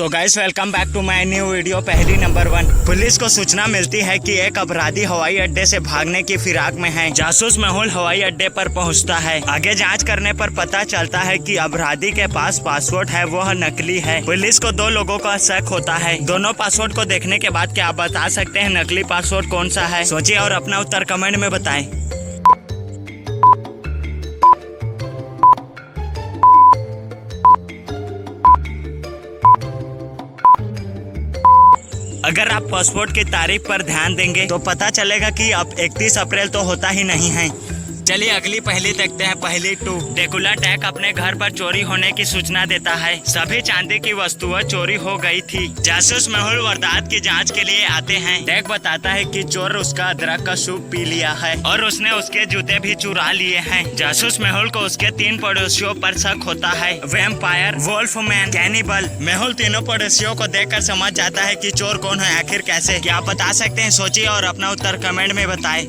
So guys welcome back to my new video. पहली नंबर 1, police को सूचना मिलती है कि एक अपराधी हवाई अड्डे से भागने की फिराक में है। जासूस मेहुल हवाई अड्डे पर पहुंचता है। आगे जांच करने पर पता चलता है कि अपराधी के पास पासपोर्ट है, वह नकली है। पुलिस को 2 लोगों का शक होता है। दोनों पासपोर्ट को देखने के बाद क्या आप बता सकते हैं नकली पासपोर्ट कौन सा है? सोचिए और अपना उत्तर कमेंट में बताएं। अगर आप पासपोर्ट की तारीख पर ध्यान देंगे तो पता चलेगा कि अब 31 अप्रैल तो होता ही नहीं है। चलिए अगली पहली देखते हैं। पहली 2, ड्रैकुला टैग अपने घर पर चोरी होने की सूचना देता है। सभी चांदी की वस्तुएं चोरी हो गई थी। जासूस मेहुल वारदात की जांच के लिए आते हैं। टैग बताता है कि चोर उसका अदरक का सूप पी लिया है और उसने उसके जूते भी चुरा लिए हैं। जासूस मेहुल को उसके 3 पड़ोसियों पर शक होता है, वैम्पायर, वोल्फमैन, कैनिबल। मेहुल तीनों पड़ोसियों को देखकर समझ जाता है कि चोर कौन है। आखिर कैसे, क्या आप बता सकते हैं? सोचिए और अपना उत्तर कमेंट में बताएं।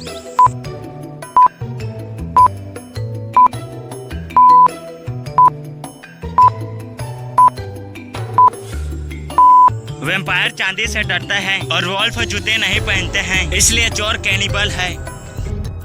वैम्पायर चांदी से डरते हैं और वोल्फ जूते नहीं पहनते हैं, इसलिए चोर कैनिबल है।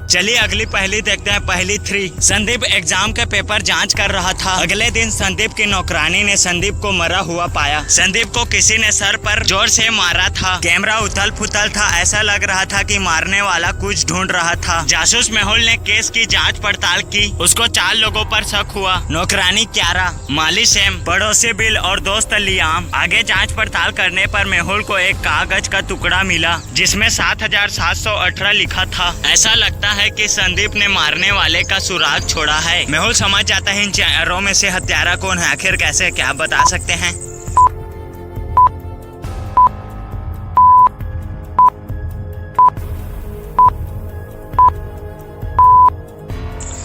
चलिए अगली पहली देखते हैं। पहली 3, संदीप एग्जाम के पेपर जांच कर रहा था। अगले दिन संदीप की नौकरानी ने संदीप को मरा हुआ पाया। संदीप को किसी ने सर पर जोर से मारा था। कैमरा उथल पुथल था, ऐसा लग रहा था कि मारने वाला कुछ ढूंढ रहा था। जासूस मेहुल ने केस की जांच पड़ताल की। उसको 4 लोगों पर शक हुआ, नौकरानी क्यारा, माली सैम, पड़ोसी बिल और दोस्त लियाम। आगे जांच पड़ताल करने पर मेहुल को एक कागज का टुकड़ा मिला जिसमें 7718 लिखा था। ऐसा लगता है कि संदीप ने मारने वाले का सुराग छोड़ा है। मेहुल समझ जाता है इन 4 में से हत्यारा कौन है। आखिर कैसे, क्या बता सकते हैं?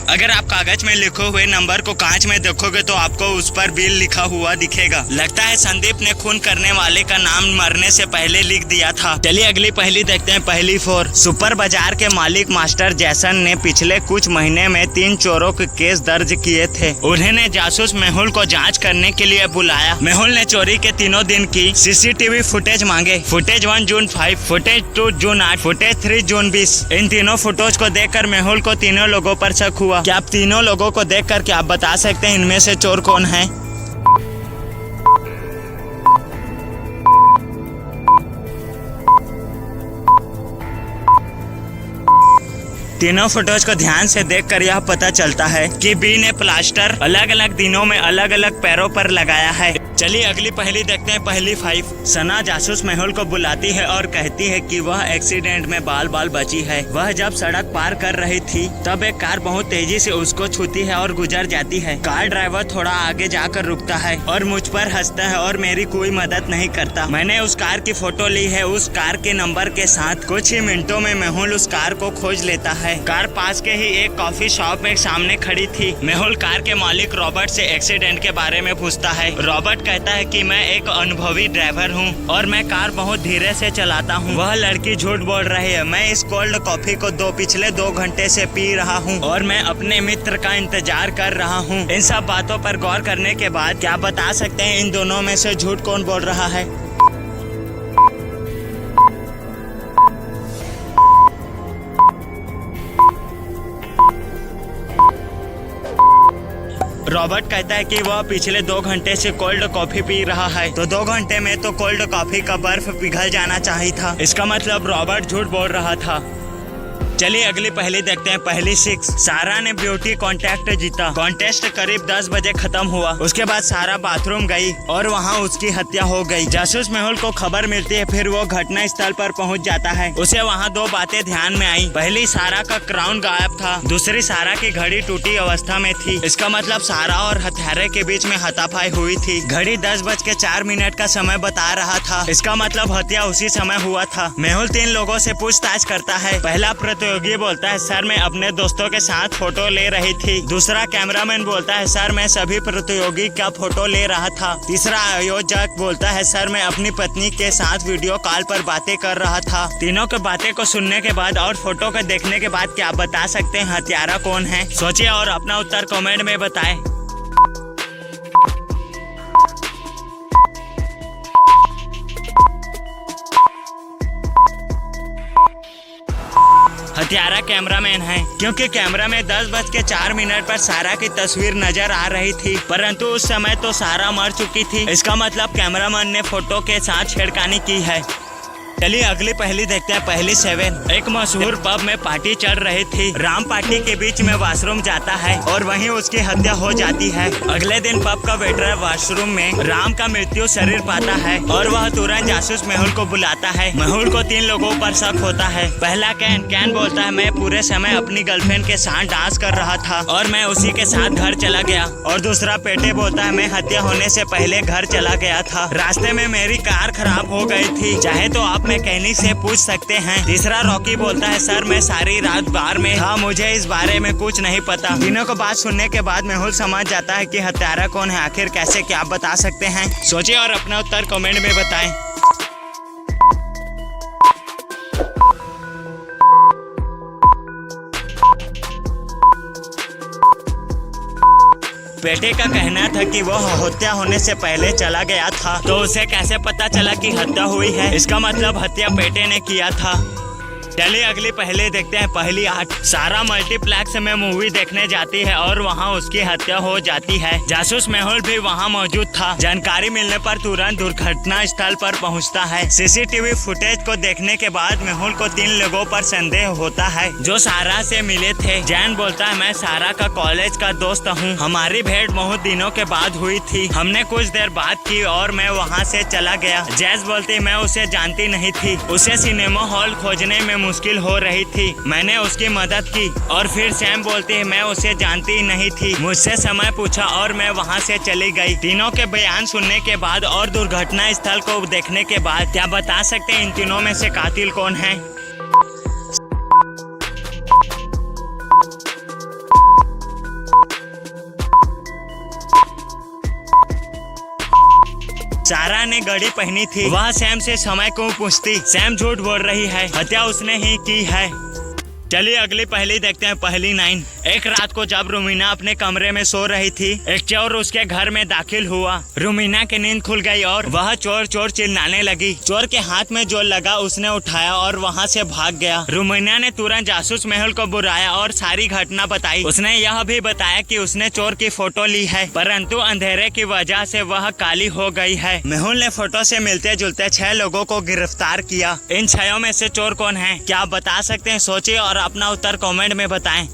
अगर आप कागज में लिखे हुए नंबर को कांच में देखोगे तो आपको उस पर बिल लिखा हुआ दिखेगा। लगता है संदीप ने खून करने वाले का नाम मरने से पहले लिख दिया था। चलिए अगली पहली देखते हैं। पहली 4, सुपर बाजार के मालिक मास्टर जैसन ने पिछले कुछ महीने में 3 चोरों के केस दर्ज किए थे। उन्होंने जासूस मेहुल को जाँच करने के लिए बुलाया। मेहुल ने चोरी के 3 दिन की CCTV फुटेज मांगे। फुटेज 1 जून 5, फुटेज 2 जून 8, फुटेज 3 जून 20। इन तीनों फोटोज को देखकर मेहुल को तीनों लोगों पर शक हुआ। क्या आप तीनों लोगों को देखकर क्या आप बता सकते हैं इनमें से चोर कौन है? तीनों फोटोज को ध्यान से देखकर यह पता चलता है कि बी ने प्लास्टर अलग अलग दिनों में अलग अलग पैरों पर लगाया है। चलिए अगली पहली देखते हैं। पहली 5, सना जासूस मेहुल को बुलाती है और कहती है कि वह एक्सीडेंट में बाल बाल बची है। वह जब सड़क पार कर रही थी तब एक कार बहुत तेजी से उसको छूती है और गुजर जाती है। कार ड्राइवर थोड़ा आगे जाकर रुकता है और मुझ पर हंसता है और मेरी कोई मदद नहीं करता। मैंने उस कार की फोटो ली है, उस कार के नंबर के साथ। कुछ ही मिनटों में मेहुल उस कार को खोज लेता है। कार पास के ही एक कॉफी शॉप में सामने खड़ी थी। मेहुल कार के मालिक रॉबर्ट से एक्सीडेंट के बारे में पूछता है। रॉबर्ट कहता है कि मैं एक अनुभवी ड्राइवर हूँ और मैं कार बहुत धीरे से चलाता हूँ। वह लड़की झूठ बोल रही है। मैं इस कोल्ड कॉफी को पिछले 2 घंटे से पी रहा हूँ और मैं अपने मित्र का इंतजार कर रहा हूँ। इन सब बातों पर गौर करने के बाद क्या बता सकते हैं इन दोनों में से झूठ कौन बोल रहा है? रॉबर्ट कहता है कि वह पिछले 2 घंटे से कोल्ड कॉफी पी रहा है, तो 2 घंटे में तो कोल्ड कॉफी का बर्फ पिघल जाना चाहिए था। इसका मतलब रॉबर्ट झूठ बोल रहा था। चलिए अगली पहली देखते हैं। पहली 6, सारा ने ब्यूटी कॉन्टेस्ट जीता। कॉन्टेस्ट करीब 10 बजे खत्म हुआ। उसके बाद सारा बाथरूम गई और वहां उसकी हत्या हो गई। जासूस मेहुल को खबर मिलती है, फिर वो घटना स्थल पर पहुंच जाता है। उसे वहां 2 बातें ध्यान में आई। पहली, सारा का क्राउन गायब था। दूसरी, सारा की घड़ी टूटी अवस्था में थी। इसका मतलब सारा और हत्यारे के बीच में हाथापाई हुई थी। घड़ी 10:04 का समय बता रहा था। इसका मतलब हत्या उसी समय हुआ था। मेहुल 3 लोगों से पूछताछ करता है। पहला प्रतियोगी बोलता है, सर मैं अपने दोस्तों के साथ फोटो ले रही थी। दूसरा कैमरामैन बोलता है, सर मैं सभी प्रतियोगी का फोटो ले रहा था। तीसरा आयोजक बोलता है, सर मैं अपनी पत्नी के साथ वीडियो कॉल पर बातें कर रहा था। तीनों के बातें को सुनने के बाद और फोटो को देखने के बाद क्या बता सकते हैं हत्यारा कौन है? सोचिए और अपना उत्तर कमेंट में बताएं। हत्यारा कैमरामैन है, क्योंकि कैमरा में 10:04 पर सारा की तस्वीर नजर आ रही थी, परंतु उस समय तो सारा मर चुकी थी। इसका मतलब कैमरामैन ने फोटो के साथ छेड़खानी की है। चलिए अगली पहेली देखते हैं। पहेली 7। एक मशहूर पब में पार्टी चल रही थी। राम पार्टी के बीच में वॉशरूम जाता है और वहीं उसकी हत्या हो जाती है। अगले दिन पब का वेटर वॉशरूम में राम का मृत्यु शरीर पाता है और वह तुरंत जासूस मेहुल को बुलाता है। मेहुल को 3 लोगों पर शक होता है। पहला कैन बोलता है मैं पूरे समय अपनी गर्लफ्रेंड के साथ डांस कर रहा था और मैं उसी के साथ घर चला गया। और दूसरा पेटे बोलता है मैं हत्या होने से पहले घर चला गया था, रास्ते में मेरी कार खराब हो गई थी, चाहे तो आप मैकेनिक से पूछ सकते हैं। तीसरा रॉकी बोलता है सर मैं सारी रात बार में था, मुझे इस बारे में कुछ नहीं पता। तीनों को बात सुनने के बाद मेहुल समझ जाता है कि हत्यारा कौन है। आखिर कैसे, क्या आप बता सकते हैं? सोचिए और अपना उत्तर कमेंट में बताएं। पेटे का कहना था कि वह हत्या होने से पहले चला गया था, तो उसे कैसे पता चला कि हत्या हुई है? इसका मतलब हत्या पेटे ने किया था। चलिए अगली पहेली देखते हैं। पहेली 8। सारा मल्टीप्लेक्स में मूवी देखने जाती है और वहां उसकी हत्या हो जाती है। जासूस मेहुल भी वहां मौजूद था। जानकारी मिलने पर तुरंत दुर्घटना स्थल पर पहुंचता है। सीसीटीवी फुटेज को देखने के बाद मेहुल को 3 लोगों पर संदेह होता है जो सारा से मिले थे। जैन बोलता है मैं सारा का कॉलेज का दोस्त हूँ, हमारी भेंट बहुत दिनों के बाद हुई थी, हमने कुछ देर बात की और मैं वहाँ से चला गया। जैस बोलती मैं उसे जानती नहीं थी, उसे सिनेमा हॉल खोजने में मुश्किल हो रही थी, मैंने उसकी मदद की। और फिर सैम बोलती है मैं उसे जानती नहीं थी, मुझसे समय पूछा और मैं वहां से चली गई। तीनों के बयान सुनने के बाद और दुर्घटना स्थल को देखने के बाद क्या बता सकते हैं इन तीनों में से कातिल कौन है? सारा ने घड़ी पहनी थी, वह सैम से समय क्यों पूछती? सैम झूठ बोल रही है, हत्या उसने ही की है। चलिए अगली पहेली देखते हैं। पहेली 9। एक रात को जब रुमीना अपने कमरे में सो रही थी, एक चोर उसके घर में दाखिल हुआ। रुमीना की नींद खुल गई और वह चोर चोर चिल्लाने लगी। चोर के हाथ में जो लगा उसने उठाया और वहां से भाग गया। रुमीना ने तुरंत जासूस मेहुल को बुलाया और सारी घटना बताई। उसने यह भी बताया कि उसने चोर की फोटो ली है, परंतु अंधेरे की वजह से वह काली हो गई है। मेहुल ने फोटो से मिलते जुलते 6 लोगों को गिरफ्तार किया। इन 6 में से चोर कौन है? क्या आप बता सकते हैं? सोचिए और अपना उत्तर कमेंट में बताएं।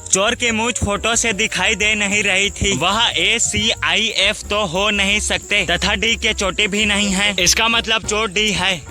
चोर की मूंछ फोटो से दिखाई दे नहीं रही थी, वह ACIF तो हो नहीं सकते तथा D के चोटी भी नहीं है, इसका मतलब चोर D है।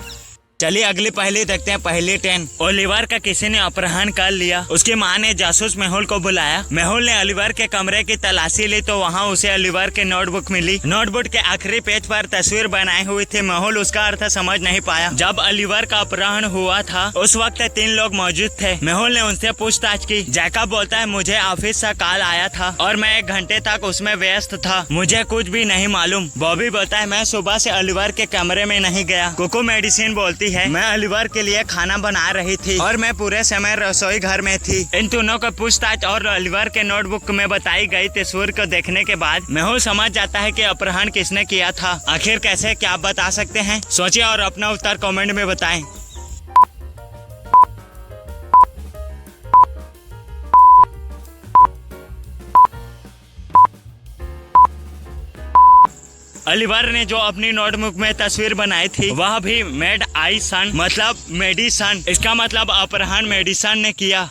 चलिए अगली पहेली देखते हैं। पहेली 10। ओलिवर का किसी ने अपहरण कर लिया। उसकी माँ ने जासूस मेहुल को बुलाया। मेहुल ने ओलिवर के कमरे की तलाशी ली तो वहाँ उसे ओलिवर की नोटबुक मिली। नोटबुक के आखिरी पेज पर तस्वीर बनाई हुई थी। मेहुल उसका अर्थ समझ नहीं पाया। जब ओलिवर का अपहरण हुआ था उस वक्त 3 लोग मौजूद थे। मेहुल ने उनसे पूछताछ की। जैकब बोलता है मुझे ऑफिस से कॉल आया था और मैं 1 घंटे तक उसमें व्यस्त था, मुझे कुछ भी नहीं मालूम। बॉबी बोलता है मैं सुबह से ओलिवर के कमरे में नहीं गया। कुकू मेडिसिन बोलती है मैं ओलिवर के लिए खाना बना रही थी और मैं पूरे समय रसोई घर में थी। इन दोनों को पूछताछ और ओलिवर के नोटबुक में बताई गई तस्वीर को देखने के बाद मेहुल समझ जाता है कि अपहरण किसने किया था। आखिर कैसे, क्या आप बता सकते हैं? सोचिए और अपना उत्तर कमेंट में बताएं। ओलिवर ने जो अपनी नोटबुक में तस्वीर बनाई थी वह भी मेड आई सन मतलब मेडिसन, इसका मतलब अपहरण मेडिसन ने किया।